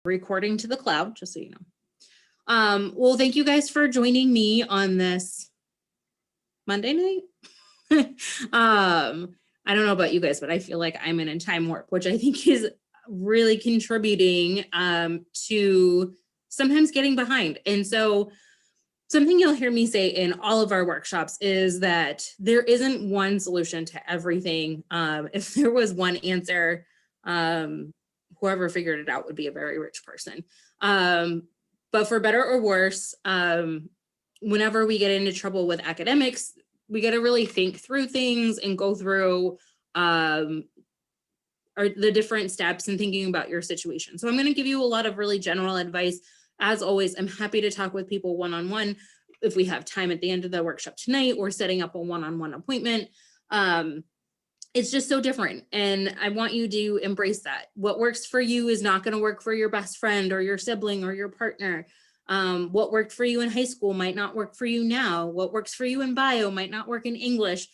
recording to the cloud, just so you know. Well, thank you guys for joining me on this Monday night. I don't know about you guys, but I feel like I'm in a time warp, which I think is really contributing to sometimes getting behind. And so something you'll hear me say in all of our workshops is that there isn't one solution to everything. If there was one answer, whoever figured it out would be a very rich person. But for better or worse, whenever we get into trouble with academics, we got to really think through things and go through the different steps and thinking about your situation. So I'm going to give you a lot of really general advice. As always, I'm happy to talk with people one-on-one if we have time at the end of the workshop tonight or setting up a one-on-one appointment. It's just so different. And I want you to embrace that. What works for you is not going to work for your best friend or your sibling or your partner. What worked for you in high school might not work for you now. What works for you in bio might not work in English,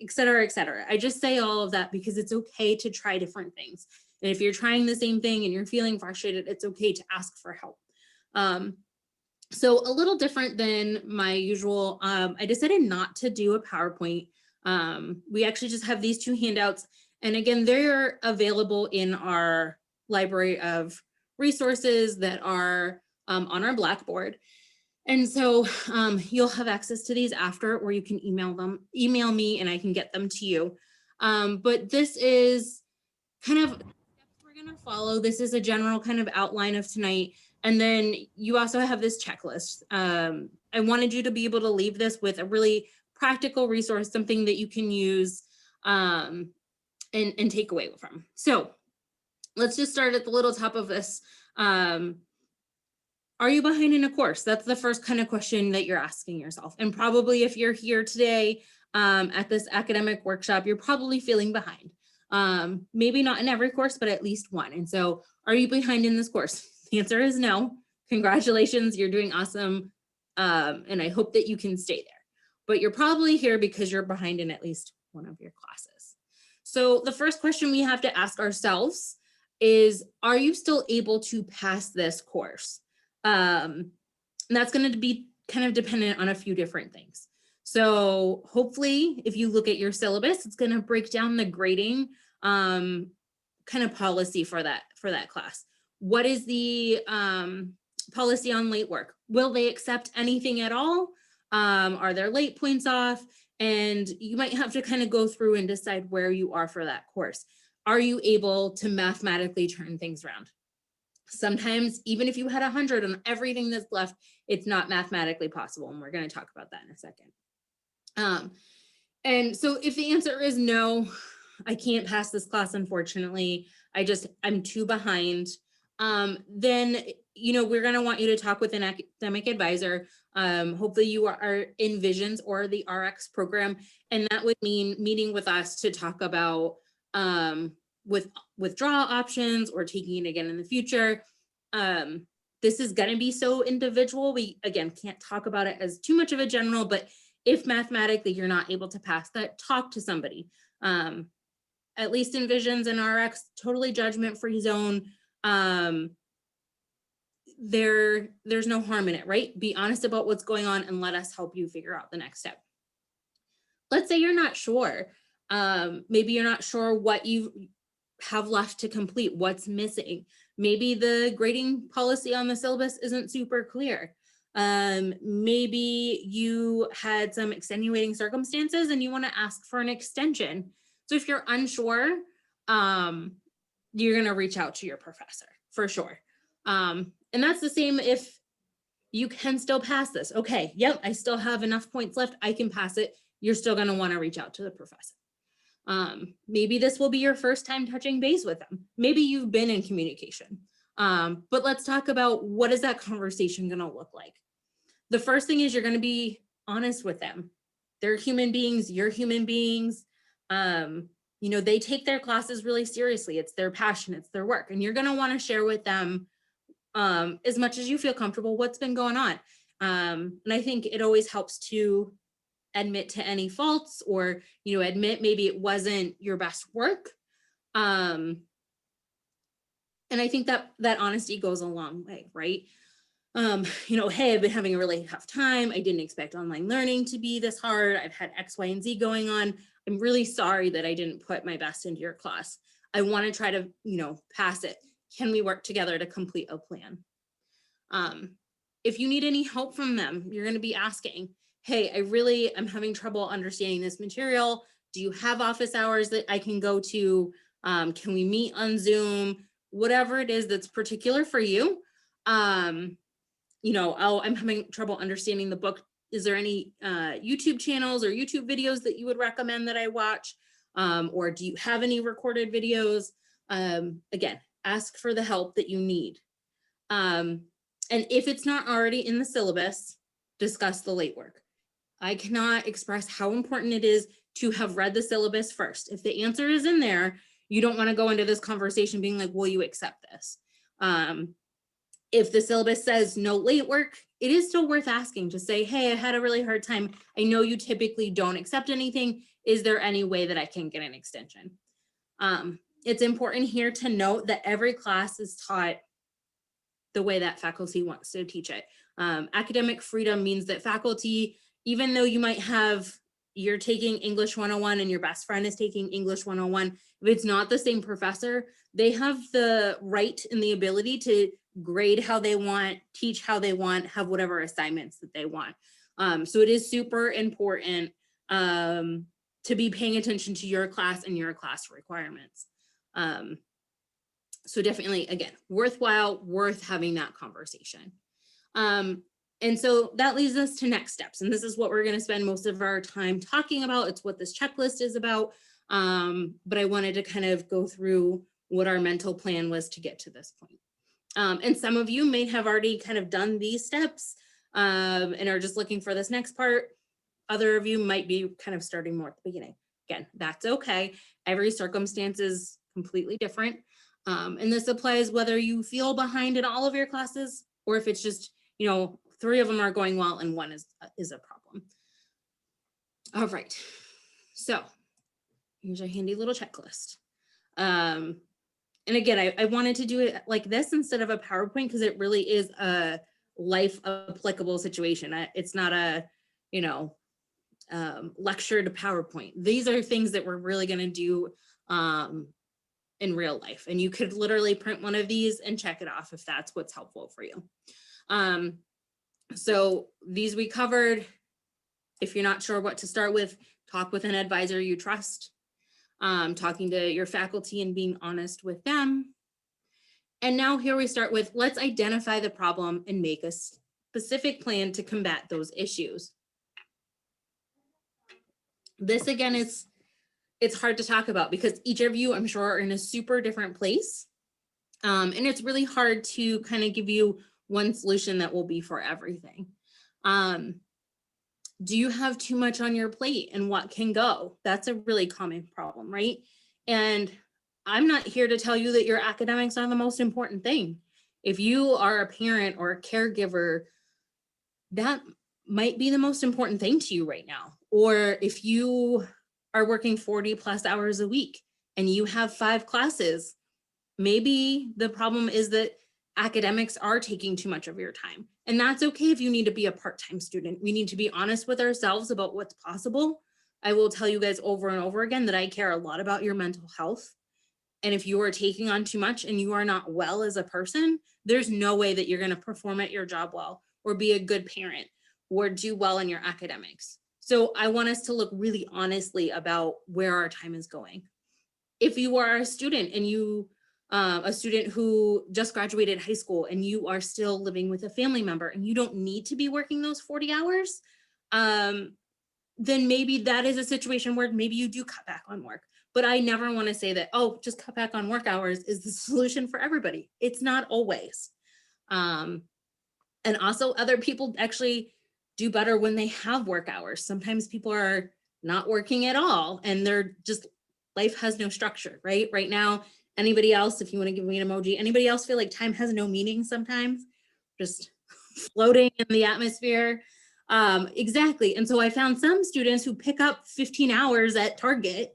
et cetera, et cetera. I just say all of that because it's okay to try different things. And if you're trying the same thing and you're feeling frustrated, it's okay to ask for help. So a little different than my usual, I decided not to do a PowerPoint. We actually just have these two handouts. And again, they're available in our library of resources that are on our Blackboard. And so you'll have access to these after, or you can email me and I can get them to you. But this is kind of we're going to follow. This is a general kind of outline of tonight. And then you also have this checklist. I wanted you to be able to leave this with a really practical resource, something that you can use and take away from. So let's just start at the little top of this. Are you behind in a course? That's the first kind of question that you're asking yourself. And probably if you're here today at this academic workshop, you're probably feeling behind. Maybe not in every course, but at least one. And so are you behind in this course? The answer is no. Congratulations, you're doing awesome. And I hope that you can stay there. But you're probably here because you're behind in at least one of your classes. So the first question we have to ask ourselves is, are you still able to pass this course? And that's going to be kind of dependent on a few different things. So hopefully, if you look at your syllabus, it's going to break down the grading kind of policy for that class. What is the policy on late work? Will they accept anything at all? Are there late points off? And you might have to kind of go through and decide where you are for that course. Are you able to mathematically turn things around? Sometimes, even if you had 100 on everything that's left, it's not mathematically possible. And we're going to talk about that in a second. And so if the answer is no, I can't pass this class, unfortunately, I'm too behind, then, we're going to want you to talk with an academic advisor. Hopefully you are in Visions or the RX program. And that would mean meeting with us to talk about with withdrawal options or taking it again in the future. This is going to be so individual. We, again, can't talk about it as too much of a general, but if mathematically you're not able to pass that, talk to somebody. At least in Visions and RX, totally judgment-free zone. There's no harm in it, right? Be honest about what's going on and let us help you figure out the next step. Let's say you're not sure. Maybe you're not sure what you have left to complete, what's missing. Maybe the grading policy on the syllabus isn't super clear. Maybe you had some extenuating circumstances and you want to ask for an extension. So if you're unsure, you're going to reach out to your professor for sure. And that's the same if you can still pass this. Okay, yep, I still have enough points left. I can pass it. You're still going to want to reach out to the professor. Maybe this will be your first time touching base with them. Maybe you've been in communication. But let's talk about what is that conversation going to look like. The first thing is you're going to be honest with them. They're human beings. You're human beings. They take their classes really seriously. It's their passion. It's their work. And you're going to want to share with them as much as you feel comfortable what's been going on. And I think it always helps to admit to any faults or, admit maybe it wasn't your best work. And I think that that honesty goes a long way, right? Hey, I've been having a really tough time. I didn't expect online learning to be this hard. I've had X, Y, and Z going on. I'm really sorry that I didn't put my best into your class. I want to try to, pass it. Can we work together to complete a plan? If you need any help from them, you're going to be asking, hey, I'm having trouble understanding this material. Do you have office hours that I can go to? Can we meet on Zoom? Whatever it is that's particular for you. I'm having trouble understanding the book. Is there any YouTube channels or YouTube videos that you would recommend that I watch? Or do you have any recorded videos? Again, ask for the help that you need. And if it's not already in the syllabus, discuss the late work. I cannot express how important it is to have read the syllabus first. If the answer is in there, you don't want to go into this conversation being like, will you accept this? If the syllabus says no late work, it is still worth asking to say, hey, I had a really hard time. I know you typically don't accept anything. Is there any way that I can get an extension? It's important here to note that every class is taught the way that faculty wants to teach it. Academic freedom means that faculty, even though you're taking English 101 and your best friend is taking English 101, if it's not the same professor, they have the right and the ability to grade how they want, teach how they want, have whatever assignments that they want. So it is super important to be paying attention to your class and your class requirements. So definitely, again, worthwhile, worth having that conversation. And so that leads us to next steps. And this is what we're going to spend most of our time talking about. It's what this checklist is about. But I wanted to kind of go through what our mental plan was to get to this point. And some of you may have already kind of done these steps and are just looking for this next part. Other of you might be kind of starting more at the beginning. Again, that's okay. Every circumstance is completely different. And this applies whether you feel behind in all of your classes or if it's just, 3 of them are going well and 1 is a problem. All right. So here's our handy little checklist. And again, I wanted to do it like this instead of a PowerPoint because it really is a life applicable situation. It's not a, lecture to PowerPoint. These are things that we're really going to do in real life. And you could literally print one of these and check it off if that's what's helpful for you. So these we covered. If you're not sure what to start with, talk with an advisor you trust. Talking to your faculty and being honest with them. And now here we start with, let's identify the problem and make a specific plan to combat those issues. This again it's hard to talk about because each of you, I'm sure, are in a super different place. And it's really hard to kind of give you one solution that will be for everything. Do you have too much on your plate and what can go? That's a really common problem, right? And I'm not here to tell you that your academics are the most important thing. If you are a parent or a caregiver, that might be the most important thing to you right now. Or if you are working 40 plus hours a week and you have 5 classes, maybe the problem is that academics are taking too much of your time. And that's okay if you need to be a part-time student. We need to be honest with ourselves about what's possible. I will tell you guys over and over again that I care a lot about your mental health. And if you are taking on too much and you are not well as a person, there's no way that you're going to perform at your job well or be a good parent or do well in your academics. So I want us to look really honestly about where our time is going. If you are a student and a student who just graduated high school and you are still living with a family member and you don't need to be working those 40 hours, then maybe that is a situation where maybe you do cut back on work. But I never want to say that, oh, just cut back on work hours is the solution for everybody. It's not always. And also other people actually do better when they have work hours. Sometimes people are not working at all and they're just, life has no structure, right? Right now, anybody else, if you want to give me an emoji, anybody else feel like time has no meaning sometimes? Just floating in the atmosphere. Exactly. And so I found some students who pick up 15 hours at Target.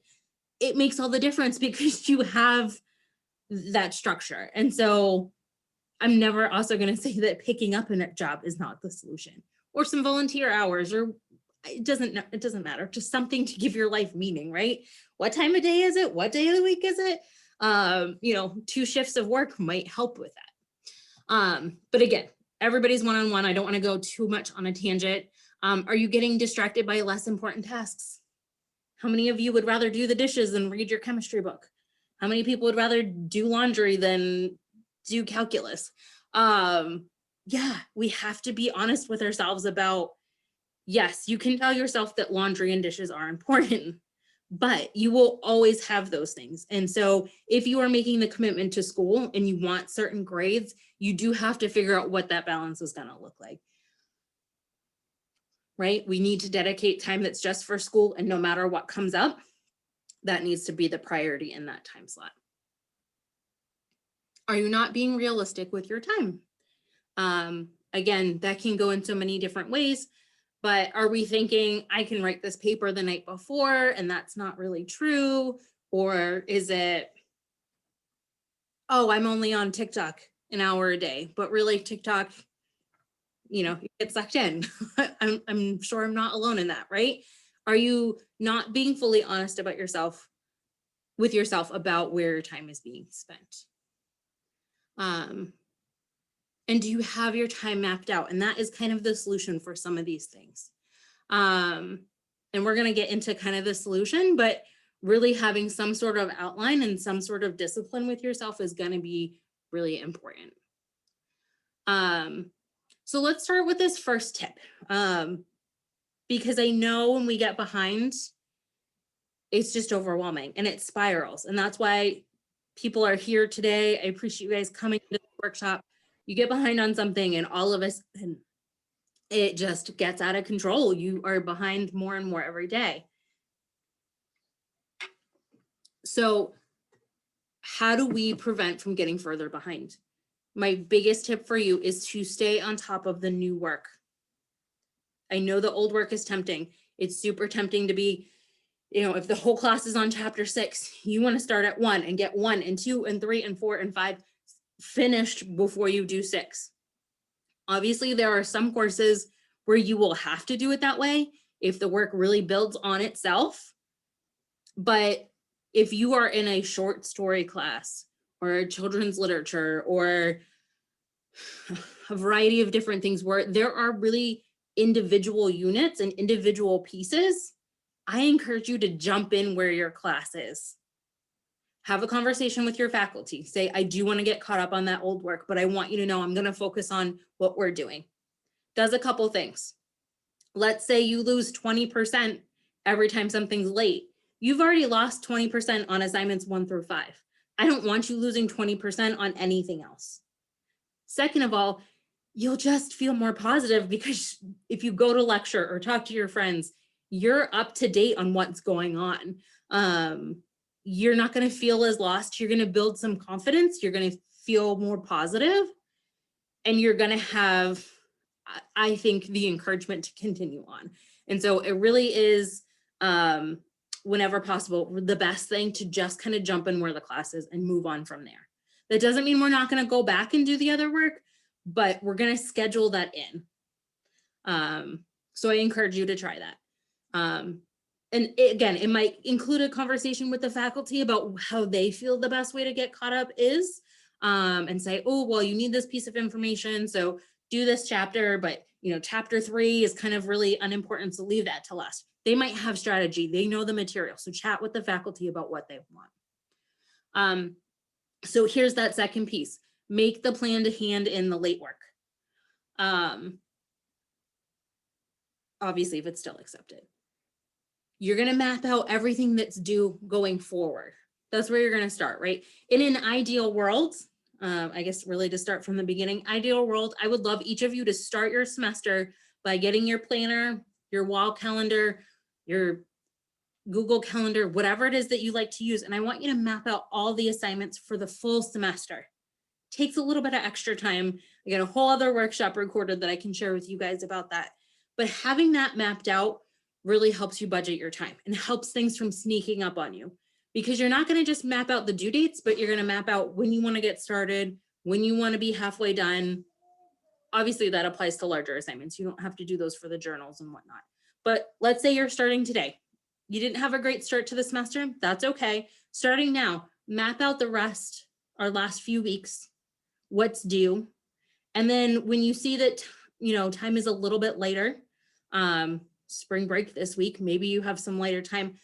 It makes all the difference because you have that structure. And so I'm never also going to say that picking up a job is not the solution, or some volunteer hours, or it doesn't matter, just something to give your life meaning, right? What time of day is it? What day of the week is it? 2 shifts of work might help with that. But again, everybody's one-on-one. I don't want to go too much on a tangent. Are you getting distracted by less important tasks? How many of you would rather do the dishes than read your chemistry book? How many people would rather do laundry than do calculus? Yeah, we have to be honest with ourselves about, yes, you can tell yourself that laundry and dishes are important, but you will always have those things. And so if you are making the commitment to school and you want certain grades, you do have to figure out what that balance is going to look like. Right? We need to dedicate time that's just for school, and no matter what comes up, that needs to be the priority in that time slot. Are you not being realistic with your time? Again, that can go in so many different ways, but are we thinking I can write this paper the night before and that's not really true? Or is it, oh, I'm only on TikTok an hour a day, but really TikTok, you get sucked in. I'm sure I'm not alone in that, right? Are you not being fully honest about yourself, with yourself, about where your time is being spent? And do you have your time mapped out? And that is kind of the solution for some of these things. And we're going to get into kind of the solution, but really having some sort of outline and some sort of discipline with yourself is going to be really important. So let's start with this first tip, because I know when we get behind, it's just overwhelming and it spirals. And that's why people are here today. I appreciate you guys coming to the workshop. You get behind on something and all of us, and it just gets out of control. You are behind more and more every day. So how do we prevent from getting further behind? My biggest tip for you is to stay on top of the new work. I know the old work is tempting. It's super tempting to be, if the whole class is on chapter 6, you want to start at 1 and get 1 and 2 and 3 and 4 and 5 finished before you do 6. Obviously, there are some courses where you will have to do it that way if the work really builds on itself. But if you are in a short story class or children's literature or a variety of different things where there are really individual units and individual pieces, I encourage you to jump in where your class is. Have a conversation with your faculty. Say, I do want to get caught up on that old work, but I want you to know I'm going to focus on what we're doing. Does a couple things. Let's say you lose 20% every time something's late. You've already lost 20% on assignments 1 through 5. I don't want you losing 20% on anything else. Second of all, you'll just feel more positive because if you go to lecture or talk to your friends, you're up to date on what's going on. You're not going to feel as lost. You're going to build some confidence. You're going to feel more positive, and you're going to have, I think, the encouragement to continue on. And so it really is, whenever possible, the best thing to just kind of jump in where the class is and move on from there. That doesn't mean we're not going to go back and do the other work, but we're going to schedule that in. So I encourage you to try that. And again, it might include a conversation with the faculty about how they feel the best way to get caught up is, and say, oh, well, you need this piece of information, so do this chapter, but chapter 3 is kind of really unimportant, so leave that to last. They might have strategy, they know the material, so chat with the faculty about what they want. So here's that second piece. Make the plan to hand in the late work. Obviously, if it's still accepted. You're going to map out everything that's due going forward. That's where you're going to start, right? In an ideal world, I guess really to start from the beginning, ideal world, I would love each of you to start your semester by getting your planner, your wall calendar, your Google Calendar, whatever it is that you like to use. And I want you to map out all the assignments for the full semester. Takes a little bit of extra time. I got a whole other workshop recorded that I can share with you guys about that. But having that mapped out really helps you budget your time and helps things from sneaking up on you. because you're not going to just map out the due dates, but you're going to map out when you want to get started, when you want to be halfway done. Obviously that applies to larger assignments. You don't have to do those for the journals and whatnot. But let's say you're starting today. You didn't have a great start to the semester. That's okay. Starting now, map out the rest, our last few weeks, what's due. And then when you see that, time is a little bit later, spring break this week, maybe you have some lighter time,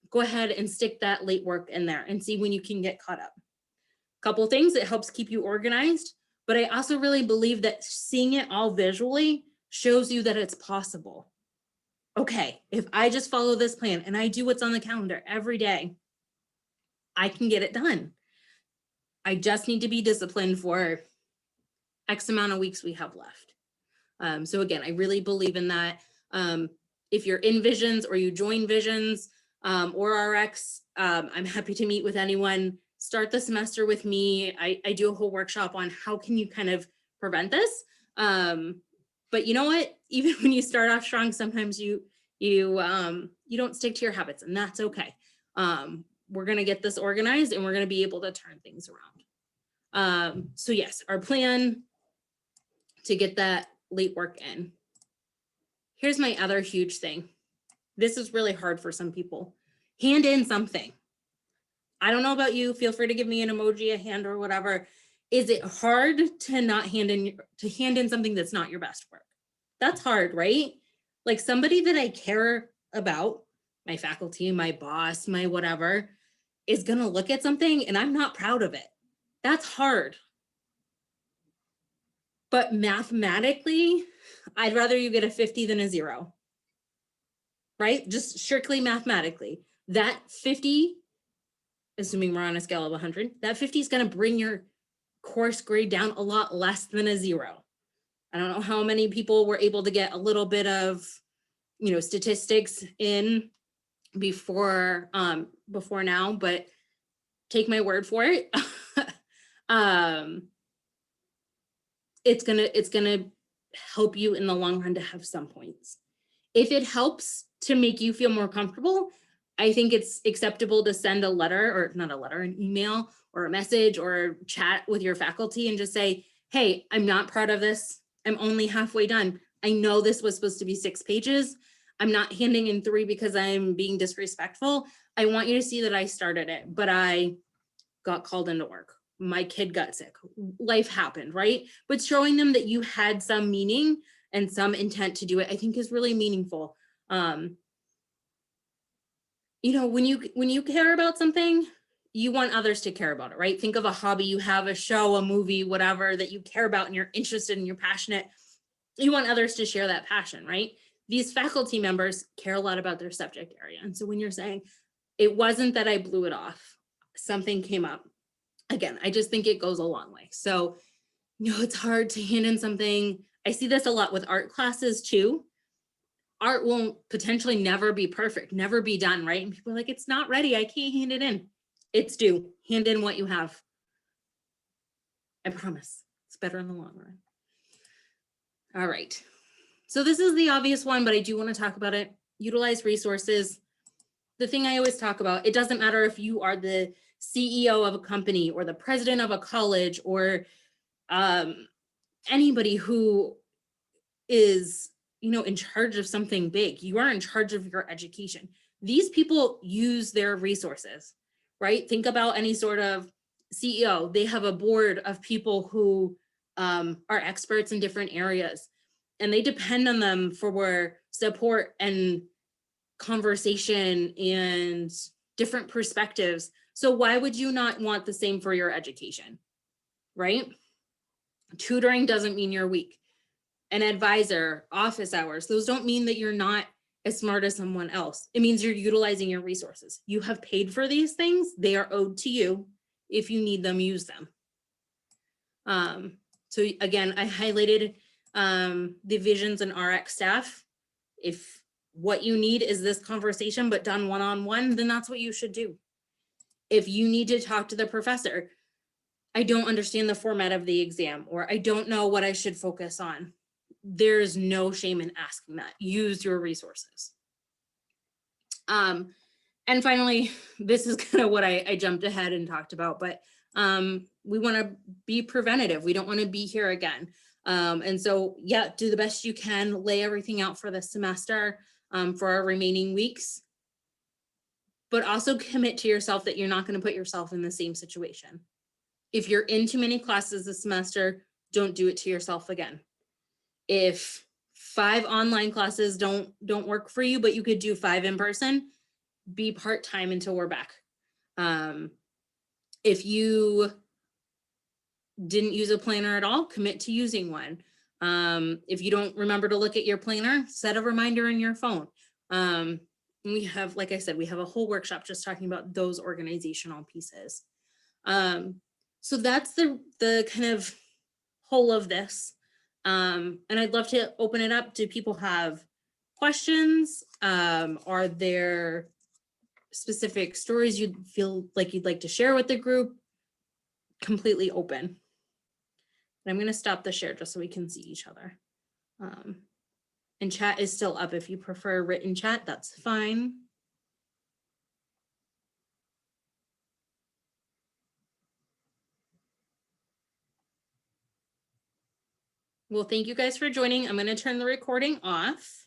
go ahead and stick that late work in there and see when you can get caught up. Couple things, it helps keep you organized, but I also really believe that seeing it all visually shows you that it's possible. Okay, if I just follow this plan and I do what's on the calendar every day, I can get it done. I just need to be disciplined for X amount of weeks we have left. So again, I really believe in that. If you're in Visions or you join Visions or RX, I'm happy to meet with anyone. Start the semester with me. I do a whole workshop on how can you kind of prevent this. But you know what? Even when you start off strong, sometimes you don't stick to your habits, and that's okay. We're gonna get this organized, and we're gonna be able to turn things around. So yes, our plan to get that late work in. Here's my other huge thing. This is really hard for some people. Hand in something. I don't know about you. Feel free to give me an emoji, a hand, or whatever. Is it hard to not hand in something that's not your best work? That's hard, right? Like somebody that I care about, my faculty, my boss, my whatever, is gonna look at something and I'm not proud of it. That's hard. But mathematically, I'd rather you get a 50 than a 0, right? Just strictly mathematically. That 50, assuming we're on a scale of 100, that 50 is gonna bring your course grade down a lot less than a 0. I don't know how many people were able to get a little bit of, statistics in before now, but take my word for it. It's gonna help you in the long run to have some points. If it helps to make you feel more comfortable, I think it's acceptable to send a letter, or not a letter, an email or a message or chat with your faculty and just say, hey, I'm not proud of this. I'm only halfway done. I know this was supposed to be 6 pages. I'm not handing in 3 because I'm being disrespectful. I want you to see that I started it, but I got called into work. My kid got sick. Life happened, right? But showing them that you had some meaning and some intent to do it, I think is really meaningful. When you care about something, you want others to care about it, right? Think of a hobby you have, a show, a movie, whatever that you care about and you're interested and you're passionate. You want others to share that passion, right? These faculty members care a lot about their subject area. And so when you're saying, it wasn't that I blew it off, something came up. Again, I just think it goes a long way. So, it's hard to hand in something. I see this a lot with art classes too. Art won't potentially never be perfect, never be done, right? And people are like, it's not ready. I can't hand it in. It's due. Hand in what you have. I promise. It's better in the long run. All right. So this is the obvious one, but I do want to talk about it. Utilize resources. The thing I always talk about, it doesn't matter if you are the CEO of a company or the president of a college or anybody who is, in charge of something big. You are in charge of your education. These people use their resources, right? Think about any sort of CEO. They have a board of people who are experts in different areas, and they depend on them for support and conversation and different perspectives. So why would you not want the same for your education, right? Tutoring doesn't mean you're weak. An advisor, office hours, those don't mean that you're not as smart as someone else. It means you're utilizing your resources. You have paid for these things. They are owed to you. If you need them, use them. So again, I highlighted the Visions and RX staff. If what you need is this conversation, but done one-on-one, then that's what you should do. If you need to talk to the professor, I don't understand the format of the exam, or I don't know what I should focus on. There's no shame in asking that. Use your resources. And finally, this is kind of what I jumped ahead and talked about, but we want to be preventative. We don't want to be here again. And so, yeah, do the best you can, lay everything out for the semester, for our remaining weeks, but also commit to yourself that you're not going to put yourself in the same situation. If you're in too many classes this semester, don't do it to yourself again. If 5 online classes don't work for you, but you could do 5 in person, be part-time until we're back. If you didn't use a planner at all, commit to using one. If you don't remember to look at your planner, set a reminder in your phone. We have, like I said, we have a whole workshop just talking about those organizational pieces. So that's the kind of whole of this. And I'd love to open it up. Do people have questions? Are there specific stories you feel like you'd like to share with the group? Completely open. And I'm going to stop the share just so we can see each other. And chat is still up. If you prefer written chat, that's fine. Well, thank you guys for joining. I'm going to turn the recording off.